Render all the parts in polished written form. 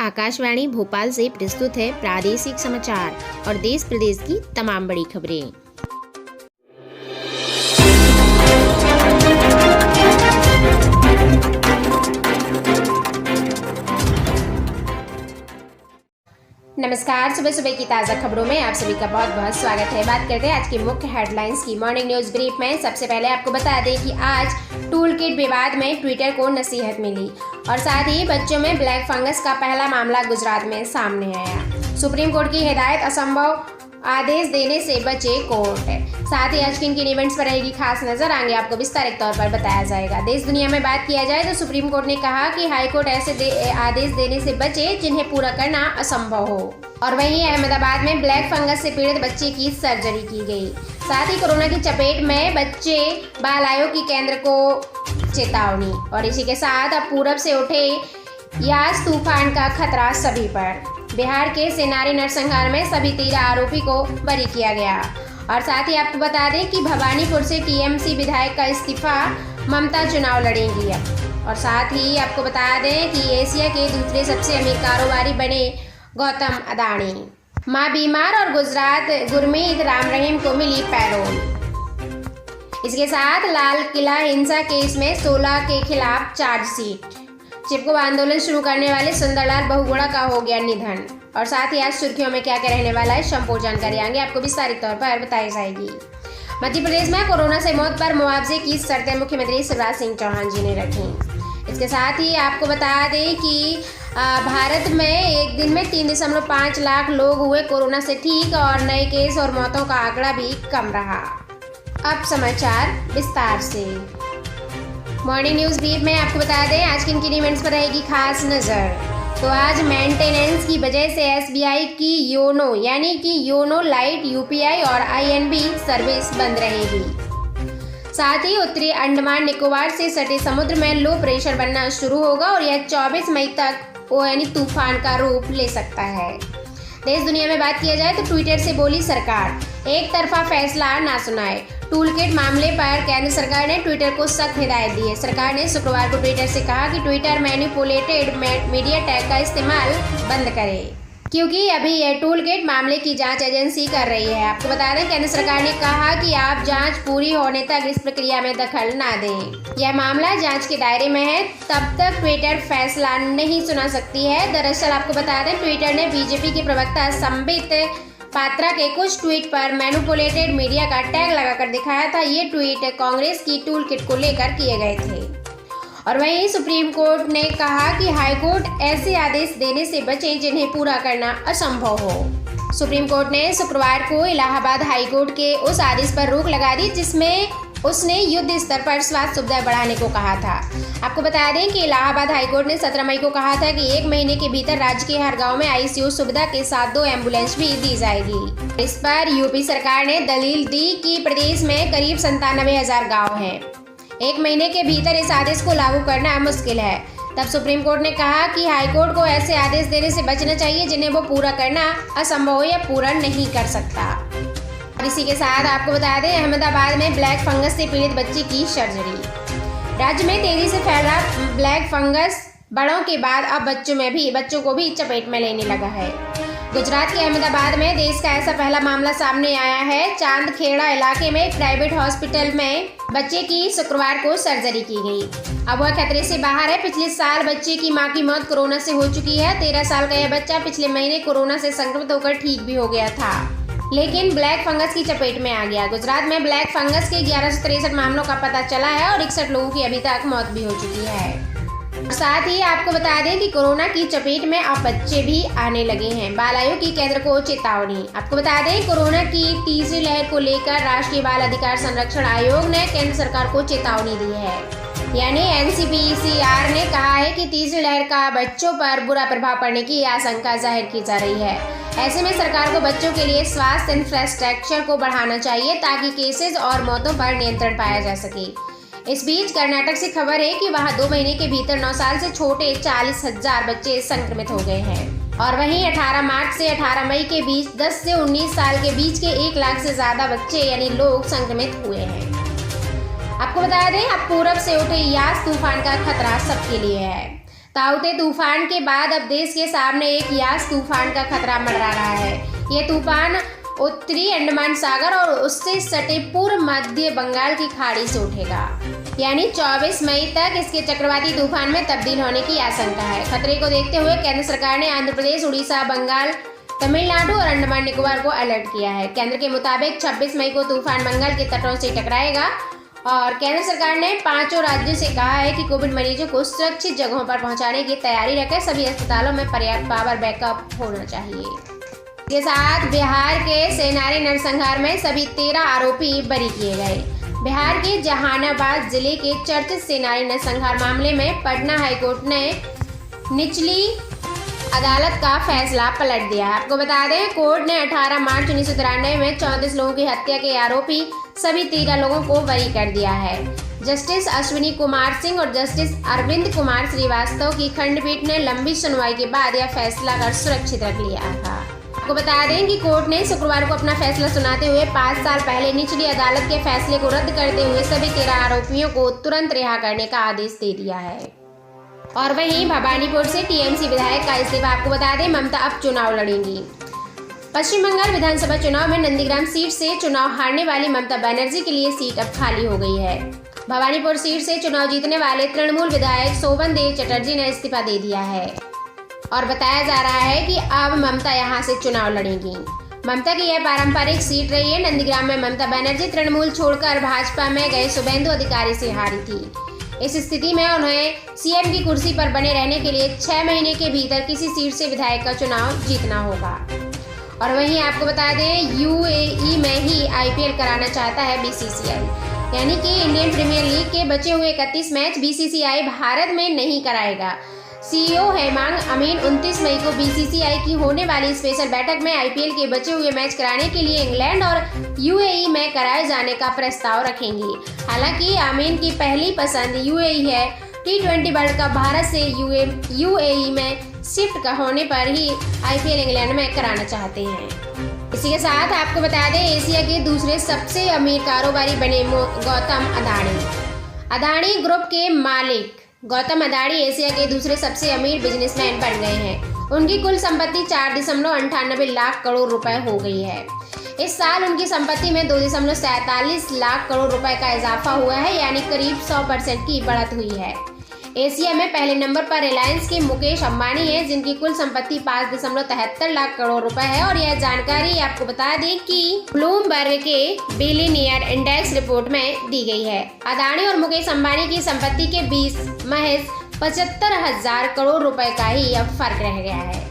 आकाशवाणी भोपाल से प्रस्तुत है प्रादेशिक समाचार और देश प्रदेश की तमाम बड़ी खबरें। नमस्कार, सुबह सुबह की ताज़ा खबरों में आप सभी का बहुत बहुत स्वागत है। बात करते हैं आज की मुख्य हेडलाइंस की। मॉर्निंग न्यूज ब्रीफ में सबसे पहले आपको बता दें कि आज टूल किट विवाद में ट्विटर को नसीहत मिली और साथ ही बच्चों में ब्लैक फंगस का पहला मामला गुजरात में सामने आया। सुप्रीम कोर्ट की हिदायत, असंभव आदेश देने से बचे कोर्ट। साथ ही आज किन किन इवेंट्स पर रहेगी खास नजर, आगे आपको विस्तारित तौर पर बताया जाएगा। देश दुनिया में बात किया जाए तो सुप्रीम कोर्ट ने कहा कि हाईकोर्ट ऐसे आदेश देने से बचे जिन्हें पूरा करना असंभव हो। और वहीं अहमदाबाद में ब्लैक फंगस से पीड़ित बच्चे की सर्जरी की गई। साथ ही कोरोना की चपेट में बच्चे, बाल आयोग की केंद्र को चेतावनी। और इसी के साथ अब पूरब से उठे यास तूफान का खतरा सभी पर। बिहार के सेनारी नरसंहार में सभी 13 आरोपी को बरी किया गया। और साथ ही आपको बता दें कि भवानीपुर से टीएमसी विधायक का इस्तीफा, ममता चुनाव लड़ेंगी अब। और साथ ही आपको बता दें कि एशिया के दूसरे सबसे अमीर कारोबारी बने गौतम अदानी। मां बीमार और गुजरात गुरमीत राम रहीम को मिली पैरोल। इसके साथ लाल किला हिंसा केस में 16 के खिलाफ चार्जशीट। चिपको आंदोलन शुरू करने वाले सुंदरलाल बहुगुणा का हो गया निधन। और साथ ही आज सुर्खियों में क्या क्या रहने वाला है, संपूर्ण जानकारी आगे आपको विस्तारित तौर पर बताई जाएगी। मध्य प्रदेश में कोरोना से मौत पर मुआवजे की शर्तें मुख्यमंत्री शिवराज सिंह चौहान जी ने रखी। इसके साथ ही आपको बता दें कि भारत में एक दिन में 3.5 लाख लोग हुए कोरोना से ठीक और नए केस और मौतों का आंकड़ा भी कम रहा। अब समाचार विस्तार से। मॉर्निंग न्यूज ब्रीफ में आपको बता दें आज किन किन इवेंट्स पर रहेगी खास नजर। तो आज मेंटेनेंस की वजह से एसबीआई की योनो यानी कि योनो लाइट, यूपीआई और आईएनबी सर्विस बंद रहेगी। साथ ही उत्तरी अंडमान निकोबार से सटे समुद्र में लो प्रेशर बनना शुरू होगा और यह 24 मई तक यानी तूफान का रूप ले सकता है। देश दुनिया में बात किया जाए तो ट्विटर से बोली सरकार, एक तरफा फैसला ना सुनाए। टूल किट मामले पर केंद्र सरकार ने ट्विटर को सख्त हिदायत दी है। सरकार ने शुक्रवार को ट्विटर से कहा कि ट्विटर मैनिपुलेटेड मीडिया टैग का इस्तेमाल बंद करे, क्योंकि अभी यह टूल किट मामले की जांच एजेंसी कर रही है। आपको बता दें केंद्र सरकार ने कहा कि आप जांच पूरी होने तक इस प्रक्रिया में दखल ना दें। यह मामला जांच के दायरे में है, तब तक ट्विटर फैसला नहीं सुना सकती है। दरअसल आपको बता दें ट्विटर ने बीजेपी के प्रवक्ता संबित पात्रा के कुछ ट्वीट पर मैनिपुलेटेड मीडिया का टैग लगाकर दिखाया था। ये ट्वीट कांग्रेस की टूल किट को लेकर किए गए थे। और वहीं सुप्रीम कोर्ट ने कहा कि हाईकोर्ट ऐसे आदेश देने से बचे जिन्हें पूरा करना असंभव हो। सुप्रीम कोर्ट ने शुक्रवार को इलाहाबाद हाईकोर्ट के उस आदेश पर रोक लगा दी जिसमें उसने युद्ध स्तर पर स्वास्थ्य सुविधा बढ़ाने को कहा था। आपको बता दें कि इलाहाबाद हाईकोर्ट ने 17 मई को कहा था कि 1 महीने के भीतर राज्य के हर गांव में आईसीयू सुविधा के साथ 2 एम्बुलेंस भी दी जाएगी। इस पर यूपी सरकार ने दलील दी कि प्रदेश में करीब 97,000 गाँव हैं। 1 महीने के भीतर इस आदेश को लागू करना मुश्किल है। तब सुप्रीम कोर्ट ने कहा कि हाईकोर्ट को ऐसे आदेश देने से बचना चाहिए जिन्हें वो पूरा करना असंभव हो या पूरा नहीं कर सकता। और इसी के साथ आपको बता दें अहमदाबाद में ब्लैक फंगस से पीड़ित बच्चे की सर्जरी। राज्य में तेजी से फैल रहा ब्लैक फंगस बड़ों के बाद अब बच्चों को भी चपेट में लेने लगा है। गुजरात के अहमदाबाद में देश का ऐसा पहला मामला सामने आया है। चांदखेड़ा इलाके में एक प्राइवेट हॉस्पिटल में बच्चे की शुक्रवार को सर्जरी की गई। अब वह खतरे से बाहर है। पिछले साल बच्चे की मां की मौत कोरोना से हो चुकी है। 13 साल का यह बच्चा पिछले महीने कोरोना से संक्रमित होकर ठीक भी हो गया था, लेकिन ब्लैक फंगस की चपेट में आ गया। गुजरात में ब्लैक फंगस के 1163 मामलों का पता चला है और 61 लोगों की अभी तक मौत भी हो चुकी है। साथ ही आपको बता दें कि कोरोना की चपेट में अब बच्चे भी आने लगे हैं। बाल आयोग की केंद्र को चेतावनी। आपको बता दें कोरोना की तीसरी लहर को लेकर राष्ट्रीय बाल अधिकार संरक्षण आयोग ने केंद्र सरकार को चेतावनी दी है। यानी एनसीपीसीआर ने कहा है कि तीसरी लहर का बच्चों पर बुरा प्रभाव पड़ने की आशंका जाहिर की जा रही है। ऐसे में सरकार को बच्चों के लिए स्वास्थ्य इंफ्रास्ट्रक्चर को बढ़ाना चाहिए ताकि केसेस और मौतों पर नियंत्रण पाया जा सके। इस बीच कर्नाटक से खबर है कि वहां 2 महीने के भीतर 9 साल से छोटे 40,000 बच्चे संक्रमित हो गए हैं। और वहीं 18 मार्च से 18 मई के बीच 10 से 19 साल के बीच के 1 लाख से ज्यादा बच्चे यानी लोग संक्रमित हुए हैं। आपको बता दें अब पूरब से उठे यास तूफान का खतरा सबके लिए है। ताउते तूफान के बाद अब देश के सामने एक यास तूफान का खतरा मंडरा रहा है। ये तूफान उत्तरी अंडमान सागर और उससे सटे पूर्व मध्य बंगाल की खाड़ी से उठेगा, यानी 24 मई तक इसके चक्रवाती तूफान में तब्दील होने की आशंका है। खतरे को देखते हुए केंद्र सरकार ने आंध्र प्रदेश, उड़ीसा, बंगाल, तमिलनाडु और अंडमान निकोबार को अलर्ट किया है। केंद्र के मुताबिक 26 मई को तूफान बंगाल के तटों से टकराएगा और केंद्र सरकार ने 5 राज्यों से कहा है कि कोविड मरीजों को सुरक्षित जगहों पर पहुंचाने की तैयारी रखें। सभी अस्पतालों में पर्याप्त पावर बैकअप होना चाहिए। इसके साथ बिहार के सेनानी नरसंहार में सभी 13 आरोपी बरी किए गए। बिहार के जहानाबाद जिले के चर्चित सेनानी नरसंहार मामले में पटना हाईकोर्ट ने निचली अदालत का फैसला पलट दिया। आपको बता दें, कोर्ट ने 18 मार्च 1993 में 34 लोगों की हत्या के आरोपी सभी 13 लोगों को बरी कर दिया है। जस्टिस अश्विनी कुमार सिंह और जस्टिस अरविंद कुमार श्रीवास्तव की खंडपीठ ने लंबी सुनवाई के बाद यह फैसला कर सुरक्षित रख लिया था। आपको बता दें कि कोर्ट ने शुक्रवार को अपना फैसला सुनाते हुए 5 साल पहले निचली अदालत के फैसले को रद्द करते हुए सभी 13 आरोपियों को तुरंत रिहा करने का आदेश दे दिया है। और वहीं भवानीपुर से टीएमसी विधायक का इस्तीफा। आपको बता दें, ममता अब चुनाव लड़ेंगी। पश्चिम बंगाल विधानसभा चुनाव में नंदीग्राम सीट से चुनाव हारने वाली ममता बनर्जी के लिए सीट अब खाली हो गई है। भवानीपुर सीट से चुनाव जीतने वाले तृणमूल विधायक शोभन देव चटर्जी ने इस्तीफा दे दिया है और बताया जा रहा है कि अब ममता यहां से चुनाव लड़ेंगी। ममता की यह पारंपरिक सीट रही है। नंदीग्राम में ममता बनर्जी तृणमूल छोड़कर भाजपा में गए शुभेंदु अधिकारी से हारी थी। इस स्थिति में उन्हें सीएम की कुर्सी पर बने रहने के लिए 6 महीने के भीतर किसी सीट से विधायक का चुनाव जीतना होगा। और वहीं आपको बता दें, यूएई में ही आईपीएल कराना चाहता है बीसीसीआई, यानी कि इंडियन प्रीमियर लीग के बचे हुए 31 मैच बीसीसीआई भारत में नहीं कराएगा। सीईओ हेमांग अमीन 29 मई को बीसीसीआई की होने वाली स्पेशल बैठक में आईपीएल के बचे हुए मैच कराने के लिए इंग्लैंड और यूएई में कराए जाने का प्रस्ताव रखेंगी। हालांकि अमीन की पहली पसंद यूएई है। T20 वर्ल्ड कप भारत से यूएई में शिफ्ट होने पर ही आईपीएल इंग्लैंड में कराना चाहते हैं। इसी के साथ आपको बता दें, एशिया के दूसरे सबसे अमीर कारोबारी बने गौतम अदानी। अदानी ग्रुप के मालिक गौतम अदानी एशिया के दूसरे सबसे अमीर बिजनेसमैन बन गए हैं। उनकी कुल संपत्ति 4.98 लाख करोड़ रुपए हो गई है। इस साल उनकी संपत्ति में 2.47 लाख करोड़ रुपए का इजाफा हुआ है, यानी करीब 100% की बढ़त हुई है। एशिया में पहले नंबर पर रिलायंस के मुकेश अंबानी है, जिनकी कुल संपत्ति 5.73 लाख करोड़ रुपए है। और यह जानकारी आपको बता दें कि ब्लूमबर्ग के बिलियनियर इंडेक्स रिपोर्ट में दी गई है। अदानी और मुकेश अंबानी की संपत्ति के बीच महज 75,000 करोड़ रुपए का ही अब फर्क रह गया है।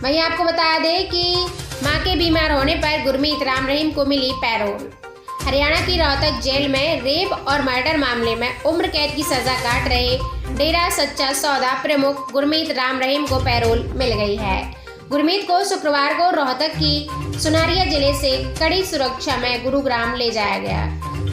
वहीं आपको बता दें कि मां के बीमार होने पर गुरमीत राम रहीम को मिली पैरोल। हरियाणा की रोहतक जेल में रेप और मर्डर मामले में उम्र कैद की सजा काट रहे डेरा सच्चा सौदा प्रमुख गुरमीत राम रहीम को पैरोल मिल गई है। गुरमीत को शुक्रवार को रोहतक की सुनारिया जिले से कड़ी सुरक्षा में गुरुग्राम ले जाया गया।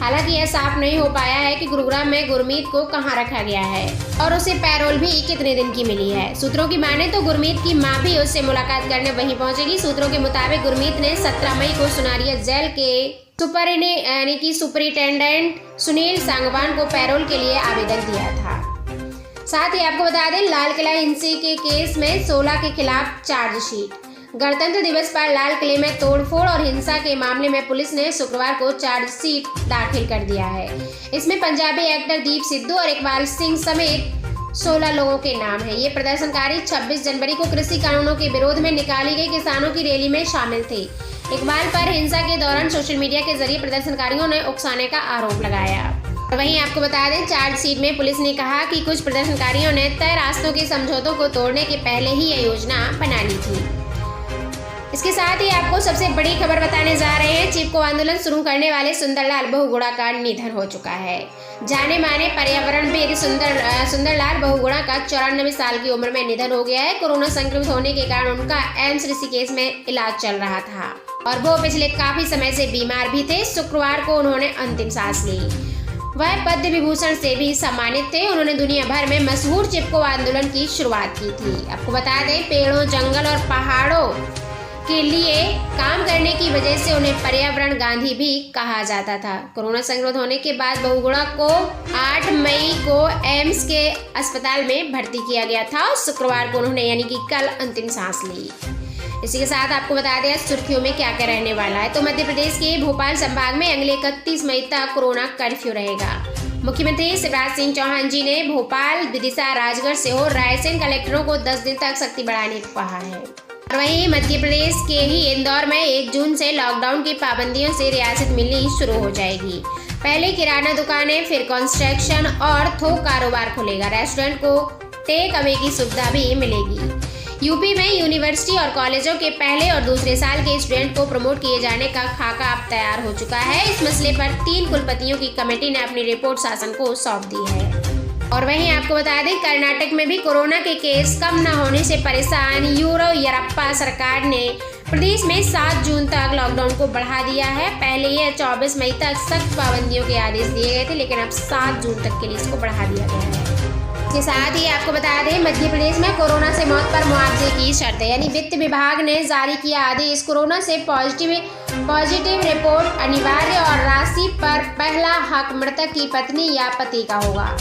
हालांकि यह साफ नहीं हो पाया है कि गुरुग्राम में गुरमीत को कहां रखा गया है और उसे पैरोल भी कितने दिन की मिली है। सूत्रों की माने तो गुरमीत की मां भी उससे मुलाकात करने वहीं पहुंचेगी। सूत्रों के मुताबिक गुरमीत ने 17 मई को सुनारिया जेल के सुपरिटेंडेंट सुनील सांगवान को पैरोल के लिए आवेदन दिया था। साथ ही आपको बता दें, लाल किला हिंसा के केस में 16 के खिलाफ चार्जशीट। गणतंत्र दिवस पर लाल किले में तोड़फोड़ और हिंसा के मामले में पुलिस ने शुक्रवार को चार्जशीट दाखिल कर दिया है। इसमें पंजाबी एक्टर दीप सिद्धू और इकबाल सिंह समेत 16 लोगों के नाम हैं। ये प्रदर्शनकारी 26 जनवरी को कृषि कानूनों के विरोध में निकाली गई किसानों की रैली में शामिल थे। इकबाल पर हिंसा के दौरान सोशल मीडिया के जरिए प्रदर्शनकारियों ने उकसाने का आरोप लगाया। वहीं आपको बता दें, चार्जशीट में पुलिस ने कहा कि कुछ प्रदर्शनकारियों ने तय रास्तों के समझौतों को तोड़ने के पहले ही यह योजना बना ली थी। इसके साथ ही आपको सबसे बड़ी खबर बताने जा रहे हैं। चिपको आंदोलन शुरू करने वाले सुंदरलाल बहुगुणा का निधन हो चुका है। जाने माने पर्यावरणविद सुंदरलाल बहुगुणा का 94 साल की उम्र में निधन हो गया है। कोरोना संक्रमित होने के कारण उनका एम्स ऋषिकेश में इलाज चल रहा था और वो पिछले काफी समय से बीमार भी थे। शुक्रवार को उन्होंने अंतिम सांस ली। वह पद्म विभूषण से भी सम्मानित थे। उन्होंने दुनिया भर में मशहूर चिपको आंदोलन की शुरुआत की थी। आपको बता दें, पेड़ों, जंगल और पहाड़ों के लिए काम करने की वजह से उन्हें पर्यावरण गांधी भी कहा जाता था। कोरोना संक्रमित होने के बाद बहुगुणा को 8 मई को एम्स के अस्पताल में भर्ती किया गया था और शुक्रवार को उन्होंने यानी कि कल अंतिम सांस ली। इसी के साथ आपको बता दें सुर्खियों में क्या क्या रहने वाला है। तो मध्य प्रदेश के भोपाल संभाग में अगले 31 मई तक कोरोना कर्फ्यू रहेगा। मुख्यमंत्री शिवराज सिंह चौहान जी ने भोपाल, विदिशा, राजगढ़, सीहोर, रायसेन कलेक्टरों को 10 दिन तक सख्ती बढ़ाने को कहा है। और वहीं मध्य प्रदेश के ही इंदौर में 1 जून से लॉकडाउन की पाबंदियों से रियासत मिलनी शुरू हो जाएगी। पहले किराना दुकानें, फिर कंस्ट्रक्शन और थोक कारोबार खुलेगा। रेस्टोरेंट को टेक अवे की सुविधा भी मिलेगी। यूपी में यूनिवर्सिटी और कॉलेजों के पहले और दूसरे साल के स्टूडेंट को प्रमोट किए जाने का खाका अब तैयार हो चुका है। इस मसले पर 3 कुलपतियों की कमेटी ने अपनी रिपोर्ट शासन को सौंप दी है। और वहीं आपको बता दें कर्नाटक में भी कोरोना के केस कम न होने से परेशान येदियुरप्पा सरकार ने प्रदेश में 7 जून तक लॉकडाउन को बढ़ा दिया है। पहले यह 24 मई तक सख्त पाबंदियों के आदेश दिए गए थे, लेकिन अब 7 जून तक के लिए इसको बढ़ा दिया गया है। इसके साथ ही आपको बता दें मध्य प्रदेश में कोरोना से मौत पर मुआवजे की शर्तें, यानी वित्त विभाग ने जारी किया आदेश। कोरोना से पॉजिटिव रिपोर्ट अनिवार्य और राशि पर पहला हक मृतक की पत्नी या पति का होगा।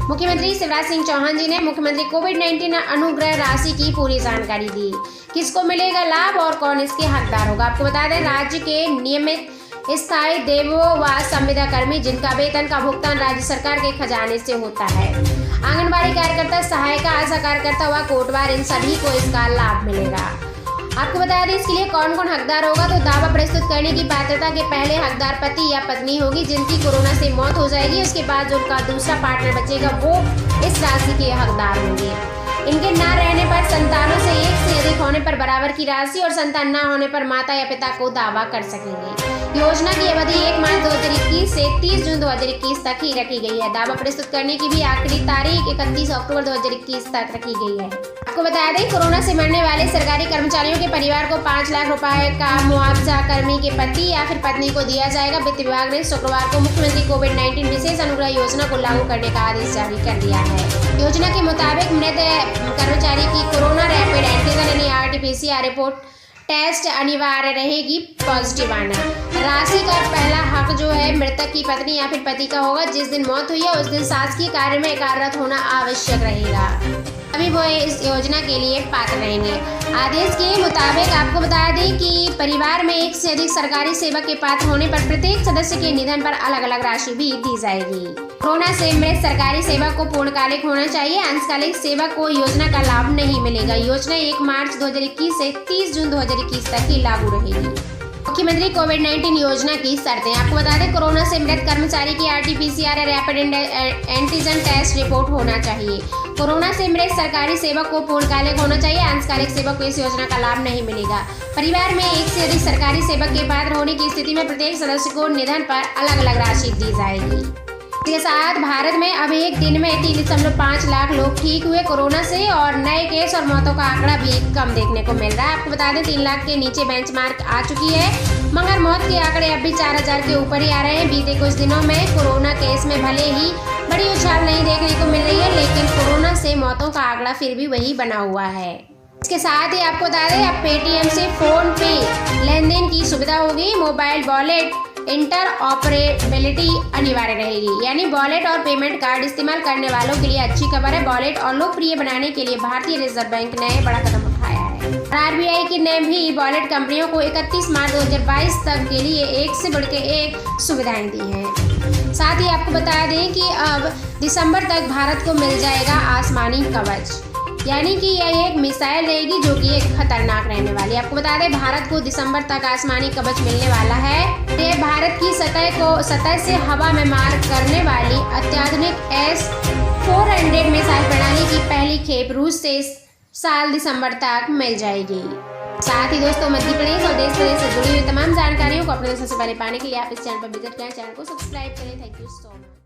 मुख्यमंत्री शिवराज सिंह चौहान जी ने मुख्यमंत्री कोविड-19 अनुग्रह राशि की पूरी जानकारी दी। किसको मिलेगा लाभ और कौन इसके हकदार होगा। आपको बता दें राज्य के नियमित स्थायी देवो व संविदा कर्मी जिनका वेतन का भुगतान राज्य सरकार के खजाने से होता है, आंगनबाड़ी कार्यकर्ता, सहायिका, आशा कार्यकर्ता व कोटवार, इन सभी को इसका लाभ मिलेगा। आपको बता दें इसके लिए कौन कौन हकदार होगा। तो दावा प्रस्तुत करने की पात्रता के पहले हकदार पति या पत्नी होगी जिनकी कोरोना से मौत हो जाएगी। उसके बाद जो उनका दूसरा पार्टनर बचेगा वो इस राशि के हकदार होंगे। इनके न रहने पर संतानों से 1 से अधिक होने पर बराबर की राशि और संतान न होने पर माता या पिता को दावा कर सकेंगे। योजना की अवधि 1 मार्च 2021 से 30 जून 2021 तक ही रखी गई है। दावा प्रस्तुत करने की भी आखिरी तारीख 31 अक्टूबर 2021 तक रखी गई है। आपको बता दें कोरोना से मरने वाले सरकारी कर्मचारियों के परिवार को 5 लाख रुपए का मुआवजा कर्मी के पति या फिर पत्नी को दिया जाएगा। वित्त विभाग ने शुक्रवार को मुख्यमंत्री कोविड-19 विशेष अनुग्रह योजना को लागू करने का आदेश जारी कर दिया है। योजना के मुताबिक मृत कर्मचारी की कोरोना रैपिड एंटीजन यानी RT-PCR रिपोर्ट टेस्ट अनिवार्य रहेगी, पॉजिटिव आना। राशि का पहला हक जो है मृतक की पत्नी या फिर पति का होगा। जिस दिन मौत हुई है उस दिन शासकीय कार्य में कार्यरत होना आवश्यक रहेगा, तभी वो इस योजना के लिए पात्र रहेंगे। आदेश के मुताबिक आपको बता दें कि परिवार में 1 से अधिक सरकारी सेवक के पात्र होने पर प्रत्येक सदस्य के निधन पर अलग अलग राशि भी दी जाएगी। कोरोना से मृत सरकारी सेवक को पूर्णकालिक होना चाहिए। अंशकालिक सेवक को योजना का लाभ नहीं मिलेगा। योजना 1 मार्च 2021 से 30 जून 2021 तक ही लागू रहेगी। मुख्यमंत्री कोविड-19 योजना की शर्तें आपको बता दें कोरोना से मृत कर्मचारी की RT-PCR या रैपिड एंटीजन टेस्ट रिपोर्ट होना चाहिए। कोरोना से मृत सरकारी सेवक को पूर्णकालिक होना चाहिए। अंशकालिक सेवक को इस योजना का लाभ नहीं मिलेगा। परिवार में 1 से अधिक सरकारी सेवक के पात्र होने की स्थिति में प्रत्येक सदस्य को निधन पर अलग अलग राशि दी जाएगी। इसके साथ भारत में अब एक दिन में 3.5 लाख लोग ठीक हुए कोरोना से और नए केस और मौतों का आंकड़ा भी कम देखने को मिल रहा है। आपको बता दें 3 लाख के नीचे बेंचमार्क आ चुकी है, मगर मौत के आंकड़े अब भी 4000 के ऊपर ही आ रहे हैं। बीते कुछ दिनों में कोरोना केस में भले ही बड़ी उछाल नहीं देखने को मिल रही है, लेकिन कोरोना से मौतों का आंकड़ा फिर भी वही बना हुआ है। इसके साथ ही आपको बता दें अब पेटीएम से फोन पे लेन देन की सुविधा होगी। मोबाइल वॉलेट इंटरऑपरेबिलिटी अनिवार्य रहेगी, यानी वॉलेट और पेमेंट कार्ड इस्तेमाल करने वालों के लिए अच्छी खबर है। वॉलेट और लोकप्रिय बनाने के लिए भारतीय रिजर्व बैंक ने बड़ा कदम उठाया है। RBI ने भी वॉलेट कंपनियों को 31 मार्च 2022 तक के लिए एक से बढ़ के एक सुविधाएं दी हैं। साथ ही आपको बता दें कि अब दिसंबर तक भारत को मिल जाएगा आसमानी कवच, यानी कि यह एक मिसाइल रहेगी जो कि एक खतरनाक रहने वाली है। आपको बता दें भारत को दिसंबर तक आसमानी कवच मिलने वाला है। यह भारत की सतह से हवा में मार करने वाली अत्याधुनिक S-400 मिसाइल प्रणाली की पहली खेप रूस से इस साल दिसंबर तक मिल जाएगी। साथ ही दोस्तों मध्य प्रदेश और देश प्रदेश से जुड़ी हुई तमाम जानकारियों को अपने सबसे पहले पाने के लिए आप इस चैनल पर विजिट करें, चैनल को सब्सक्राइब करें। Thank you so much.